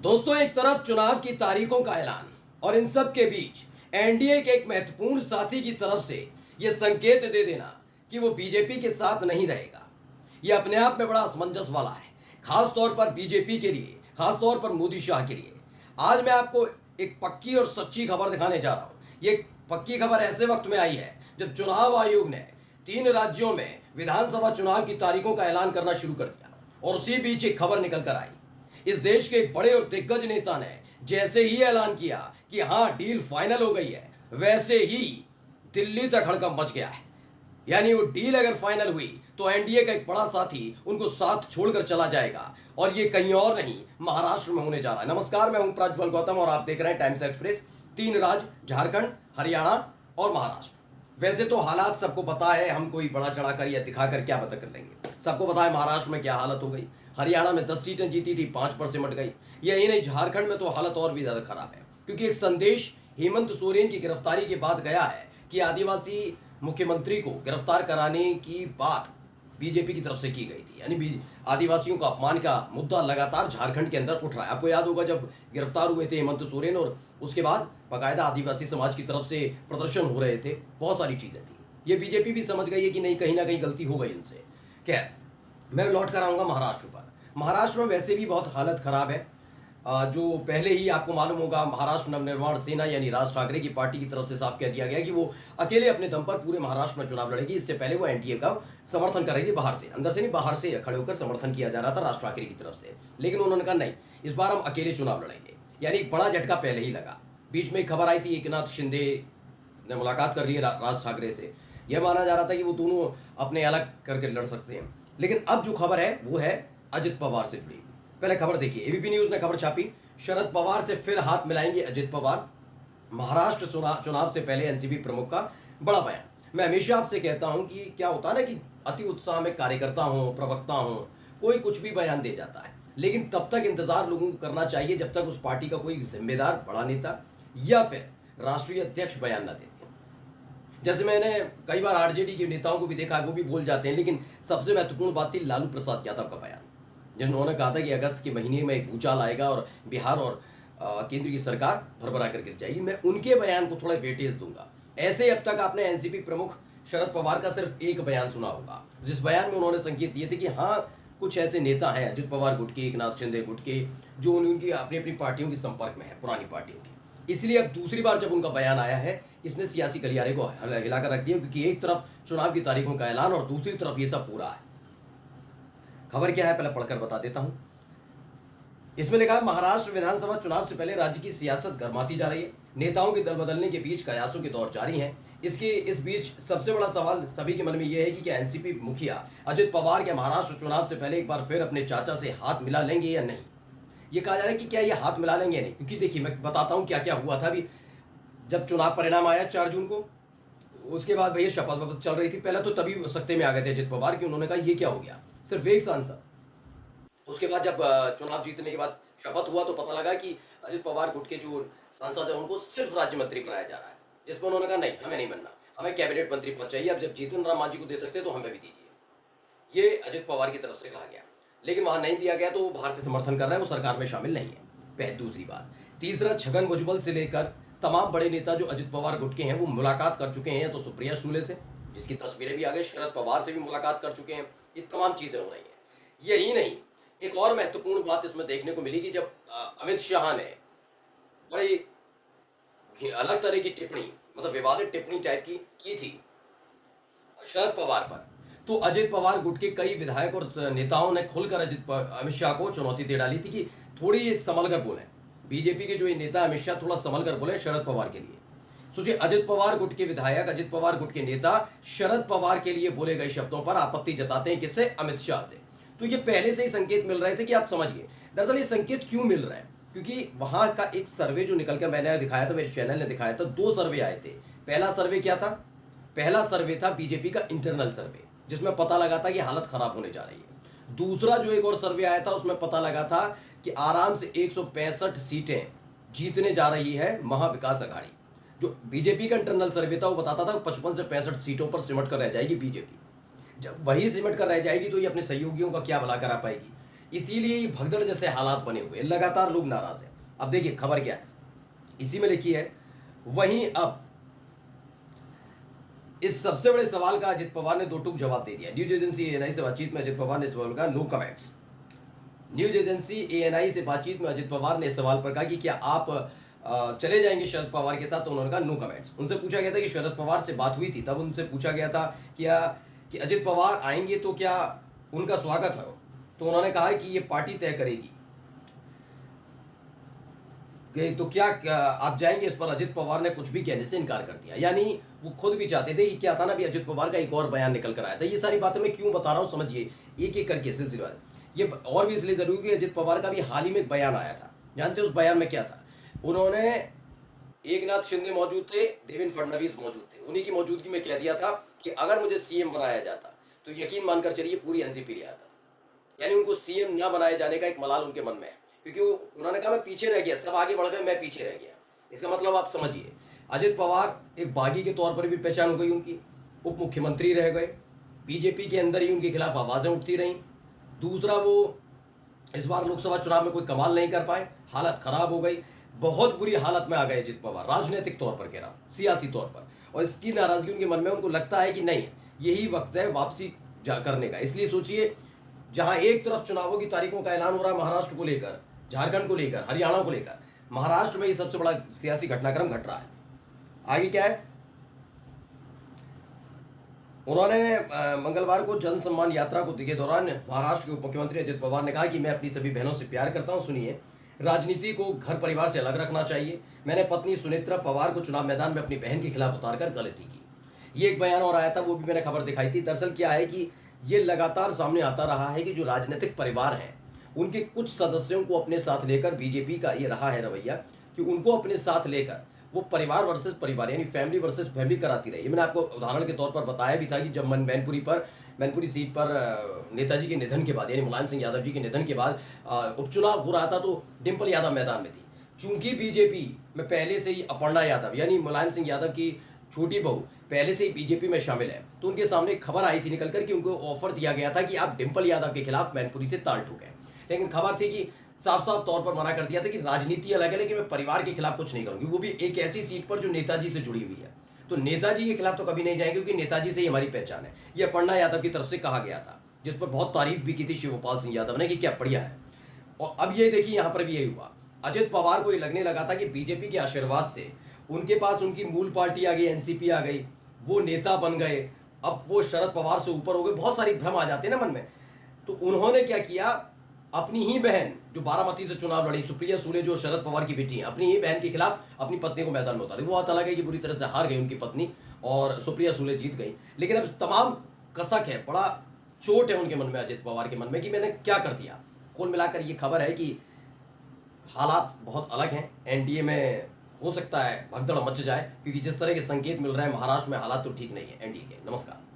दोस्तों, एक तरफ चुनाव की तारीखों का ऐलान और इन सब के बीच एनडीए के एक महत्वपूर्ण साथी की तरफ से यह संकेत दे देना कि वो बीजेपी के साथ नहीं रहेगा, यह अपने आप में बड़ा असमंजस वाला है, खास तौर पर बीजेपी के लिए, खास तौर पर मोदी शाह के लिए। आज मैं आपको एक पक्की और सच्ची खबर दिखाने जा रहा हूं। ये पक्की खबर ऐसे वक्त में आई है जब चुनाव आयोग ने 3 राज्यों में विधानसभा चुनाव की तारीखों का ऐलान करना शुरू कर दिया और उसी बीच एक खबर निकल कर आई। इस देश के एक बड़े और दिग्गज नेता ने जैसे ही ऐलान किया कि हां डील फाइनल हो गई है, वैसे ही दिल्ली तक हड़कंप मच गया है। यानी वो डील अगर फाइनल हुई तो एनडीए का एक बड़ा साथी उनको साथ छोड़कर चला जाएगा और ये कहीं और नहीं, महाराष्ट्र में होने जा रहा है। नमस्कार, मैं हूं प्रज्वल गौतम और आप देख रहे हैं टाइम्स एक्सप्रेस। 3 राज्य, झारखंड, हरियाणा और महाराष्ट्र। वैसे तो हालात सबको पता है, हम कोई बड़ा चढ़ाकर या दिखाकर क्या बता कर लेंगे। सबको पता है महाराष्ट्र में क्या हालत हो गई। हरियाणा में 10 सीटें जीती थी, 5 पर सिमट गई। यही नहीं, झारखंड में तो हालत और भी ज्यादा खराब है, क्योंकि एक संदेश हेमंत सोरेन की गिरफ्तारी के बाद गया है कि आदिवासी मुख्यमंत्री को गिरफ्तार कराने की बात बीजेपी की तरफ से की गई थी। यानी आदिवासियों का अपमान का मुद्दा लगातार झारखंड के अंदर उठ रहा है। आपको याद होगा जब गिरफ्तार हुए थे हेमंत सोरेन और उसके बाद बाकायदा आदिवासी समाज की तरफ से प्रदर्शन हो रहे थे, बहुत सारी चीजें थी। ये बीजेपी भी समझ गई है कि नहीं, कहीं ना कहीं गलती हो गई उनसे। खैर, मैं लौट कर आऊंगा महाराष्ट्र पर। महाराष्ट्र में वैसे भी बहुत हालत खराब है। जो पहले ही आपको मालूम होगा, महाराष्ट्र नवनिर्माण सेना यानी राज ठाकरे की पार्टी की तरफ से साफ कह दिया गया कि वो अकेले अपने दम पर पूरे महाराष्ट्र में चुनाव लड़ेगी। इससे पहले वो एनडीए का समर्थन कर रही थी, बाहर से, अंदर से नहीं, बाहर से खड़े होकर समर्थन किया जा रहा था राज ठाकरे की तरफ से। लेकिन उन्होंने कहा नहीं, इस बार हम अकेले चुनाव लड़ेंगे। यानी एक बड़ा झटका पहले ही लगा। बीच में एक खबर आई थी, एकनाथ शिंदे ने मुलाकात कर ली राज ठाकरे से। यह माना जा रहा था कि वो दोनों अपने अलग करके लड़ सकते हैं। लेकिन अब जो खबर है वो है अजित पवार से जुड़ी। पहले खबर देखिए, एबीपी न्यूज ने खबर छापी, शरद पवार से फिर हाथ मिलाएंगे अजित पवार। महाराष्ट्र चुनाव से पहले एनसीपी प्रमुख का बड़ा बयान। मैं हमेशा आपसे कहता हूं कि क्या होता है ना कि अति उत्साह में कार्यकर्ता हूं, प्रवक्ता हूं, कोई कुछ भी बयान दे जाता है, लेकिन तब तक इंतजार लोगों को करना चाहिए जब तक उस पार्टी का कोई जिम्मेदार बड़ा नेता या फिर राष्ट्रीय अध्यक्ष बयान न देते। जैसे मैंने कई बार आरजेडी के नेताओं को भी देखा, वो भी बोल जाते हैं, लेकिन सबसे महत्वपूर्ण बात थी लालू प्रसाद यादव का बयान, जिन्होंने कहा था कि अगस्त के महीने में एक भूचाल आएगा और बिहार और केंद्र की सरकार भरभरा कर गिर जाएगी। मैं उनके बयान को थोड़ा वेटेज दूंगा। ऐसे अब तक आपने एनसीपी प्रमुख शरद पवार का सिर्फ एक बयान सुना होगा, जिस बयान में उन्होंने संकेत दिए थे कि हाँ, कुछ ऐसे नेता हैं, अजित पवार गुट के, एकनाथ शिंदे गुट के, जो उनकी अपनी अपनी पार्टियों के संपर्क में है, पुरानी पार्टियों की। इसलिए अब दूसरी बार जब उनका बयान आया है, इसने सियासी गलियारे को हिलाकर रख दिया, क्योंकि एक तरफ चुनाव की तारीखों का ऐलान और दूसरी तरफ ये सब हो रहा है। खबर क्या है पहले पढ़कर बता देता हूं। इसमें लिखा है, महाराष्ट्र विधानसभा चुनाव से पहले राज्य की सियासत गर्माती जा रही है। नेताओं के दल बदलने के बीच कयासों के दौर जारी हैं। इस बीच सबसे बड़ा सवाल सभी के मन में यह है कि क्या एनसीपी मुखिया अजित पवार के महाराष्ट्र चुनाव से पहले एक बार फिर अपने चाचा से हाथ मिला लेंगे या नहीं। ये कहा जा रहा है कि क्या ये हाथ मिला लेंगे या नहीं, क्योंकि देखिए मैं बताता हूं क्या क्या हुआ था। अभी जब चुनाव परिणाम आया 4 जून को, उसके बाद भैया शपथ वपथ चल रही थी। पहले तो तभी सत्ते में आ गए थे अजित पवार की, उन्होंने कहा ये क्या हो गया, सिर्फ एक सांसद। उसके बाद जब चुनाव जीतने के बाद शपथ हुआ तो पता लगा कि अजित पवार गुट के जो सांसद है उनको सिर्फ राज्य मंत्री बनाया जा रहा है, जिसमें उन्होंने कहा नहीं, हमें नहीं बनना, हमें कैबिनेट मंत्री पद चाहिए। अब जब जीतन राम मांझी को दे सकते तो हमें भी दीजिए, ये अजित पवार की तरफ से कहा गया। लेकिन वहां नहीं दिया गया तो वो बाहर से समर्थन कर रहे हैं, वो सरकार में शामिल नहीं है। पहले दूसरी बात। तीसरा, छगन भुजबल से लेकर तमाम बड़े नेता जो अजित पवार गुट के हैं वो मुलाकात कर चुके हैं, तो सुप्रिया सुले से, जिसकी तस्वीरें भी आ गई, शरद पवार से भी मुलाकात कर चुके हैं। ये तमाम चीजें हो रही हैं। यही नहीं, एक और महत्वपूर्ण बात इसमें देखने को मिली कि जब अमित शाह ने बड़ी अलग तरह की टिप्पणी, मतलब विवादित टिप्पणी टाइप की थी शरद पवार पर, तो अजित पवार गुट के कई विधायक और नेताओं ने खुलकर अमित शाह को चुनौती दे डाली थी कि थोड़ी संभल कर बोले। बीजेपी के जो ये नेता अमित शाह थोड़ा संभल कर बोले शरद पवार के लिए। सोचिए, अजित पवार गुट के विधायक, अजित पवार गुट के नेता शरद पवार के लिए बोले गए शब्दों पर आपत्ति जताते हैं, किससे? अमित शाह से। तो ये पहले से ही संकेत मिल रहे थे कि आप समझिए। दरअसल ये संकेत क्यों मिल रहा है, क्योंकि वहां का एक सर्वे जो निकल कर मैंने दिखाया था, मेरे चैनल ने दिखाया था, 2 सर्वे आए थे। पहला सर्वे क्या था? पहला सर्वे था बीजेपी का इंटरनल सर्वे, जिसमें पता लगा था कि हालत खराब होने जा रही है। दूसरा जो एक और सर्वे आया था, उसमें पता लगा था कि आराम से 165 सीटें जीतने जा रही है महाविकास अघाड़ी। जो बीजेपी का इंटरनल सर्वे था वो बताता था 55 से 65 सीटों पर सिमट कर रह जाएगी बीजेपी। जब वही सिमट कर रह जाएगी तो ये अपने सहयोगियों का क्या भला करा पाएगी। इसीलिए ये भगदड़ जैसे हालात बने हुए हैं, लगातार लोग नाराज हैं। अब देखिए खबर क्या है, इसी में लिखी है। वहीं अब इस सबसे बड़े सवाल का अजित पवार ने दो टूक जवाब दे दिया। न्यूज एजेंसी एएनआई से बातचीत में अजित पवार ने सवाल का no comments. News agency ANI से बातचीत में अजित पवार ने इस सवाल पर कहा कि क्या आप चले जाएंगे शरद पवार के साथ, तो उन्होंने कहा नो कमेंट्स। उनसे पूछा गया था कि शरद पवार से बात हुई थी, तब उनसे पूछा गया था कि अजित पवार आएंगे तो क्या उनका स्वागत है, तो उन्होंने कहा कि ये पार्टी तय करेगी तो क्या आप जाएंगे। इस पर अजित पवार ने कुछ भी कहने से इनकार कर दिया। यानी वो खुद भी चाहते थे कि क्या था ना, भी अजित पवार का एक और बयान निकल कर आया था। ये सारी बातें मैं क्यों बता रहा हूं समझिए, एक एक करके सिलसिला। ये और भी इसलिए जरूरी कि अजित पवार का भी हाल ही में एक बयान आया था। जानते उस बयान में क्या था? उन्होंने, एकनाथ शिंदे मौजूद थे, देवेंद्र फडणवीस मौजूद थे, उन्हीं की मौजूदगी में कह दिया था कि अगर मुझे सीएम बनाया जाता तो यकीन मानकर चलिए पूरी एनसीपी ले आता। यानी उनको सीएम ना बनाए जाने का एक मलाल उनके मन में है, क्योंकि उन्होंने कहा मैं पीछे रह गया, सब आगे बढ़ गए, मैं पीछे रह गया। इसका मतलब आप समझिए, अजित पवार एक बागी के तौर पर भी पहचान हो गई उनकी, उप मुख्यमंत्री रह गए, बीजेपी के अंदर ही उनके खिलाफ आवाजें उठती रहीं। दूसरा, वो इस बार लोकसभा चुनाव में कोई कमाल नहीं कर पाए, हालत खराब हो गई, बहुत बुरी हालत में आ गए अजित पवार, राजनीतिक तौर पर कह रहा हूं, सियासी तौर पर। और इसकी नाराजगी उनके मन में, उनको लगता है कि नहीं, यही वक्त है वापसी करने का। इसलिए सोचिए, जहां एक तरफ चुनावों की तारीखों का ऐलान हो रहा है महाराष्ट्र को लेकर, झारखंड को लेकर, हरियाणा को लेकर, महाराष्ट्र में ये सबसे बड़ा सियासी घटनाक्रम घट रहा है। आगे क्या है, उन्होंने मंगलवार को जन सम्मान यात्रा को के दौरान महाराष्ट्र के उप मुख्यमंत्री अजित पवार ने कहा कि मैं अपनी सभी बहनों से प्यार करता हूं। सुनिए, राजनीति को घर परिवार से अलग रखना चाहिए। मैंने पत्नी सुनेत्रा पवार को चुनाव मैदान में अपनी बहन के खिलाफ उतारकर गलती की। ये एक बयान और आया था, वो भी मैंने खबर दिखाई थी। दरअसल क्या है कि ये लगातार सामने आता रहा है कि जो राजनीतिक परिवार हैं, उनके कुछ सदस्यों को अपने साथ लेकर, बीजेपी का ये रहा है रवैया कि उनको अपने साथ लेकर वो परिवार वर्सेस परिवार, यानी फैमिली वर्सेस फैमिली कराती रही। मैंने आपको उदाहरण के तौर पर बताया भी था कि जब मैनपुरी सीट पर नेताजी के निधन के बाद, यानी मुलायम सिंह यादव जी के निधन के बाद उपचुनाव हो रहा था, तो डिम्पल यादव मैदान में थी। चूंकि बीजेपी में पहले से ही अपर्णा यादव, यानी मुलायम सिंह यादव की छोटी बहू, पहले से ही बीजेपी में शामिल है, तो उनके सामने खबर आई थी निकलकर कि उनको ऑफर दिया गया था कि आप डिम्पल यादव के खिलाफ मैनपुरी से ताल ठोकें। लेकिन खबर थी कि साफ साफ तौर पर मना कर दिया था कि राजनीति अलग है, लेकिन मैं परिवार के खिलाफ कुछ नहीं करूंगी, वो भी एक ऐसी सीट पर जो नेताजी से जुड़ी हुई है। तो नेताजी के खिलाफ तो कभी नहीं जाएंगे, क्योंकि नेताजी से ही हमारी पहचान है। यह अपर्णा यादव की तरफ से कहा गया था, जिस पर बहुत तारीफ भी की थी शिवपाल सिंह यादव ने कि क्या बढ़िया है। और अब ये देखिए, यहां पर भी यही हुआ। अजित पवार को ये लगने लगा था कि बीजेपी के आशीर्वाद से उनके पास उनकी मूल पार्टी आ गई, एनसीपी आ गई, वो नेता बन गए, अब वो शरद पवार से ऊपर हो गए। बहुत सारी भ्रम आ जाते हैं ना मन में। तो उन्होंने क्या किया, अपनी ही बहन जो बारामती से चुनाव लड़ी, सुप्रिया सुले, जो शरद पवार की बेटी है, अपनी ही बहन के खिलाफ अपनी पत्नी को मैदान में उतारी। वो बात अलग है कि बुरी तरह से हार गई उनकी पत्नी और सुप्रिया सुले जीत गई, लेकिन अब तमाम कसक है, बड़ा चोट है उनके मन में, अजित पवार के मन में, कि मैंने क्या कर दिया। कुल मिलाकर ये खबर है कि हालात बहुत अलग हैं। एनडीए में हो सकता है भगदड़ मच जाए, क्योंकि जिस तरह के संकेत मिल रहे हैं महाराष्ट्र में, हालात तो ठीक नहीं है एनडीए के। नमस्कार।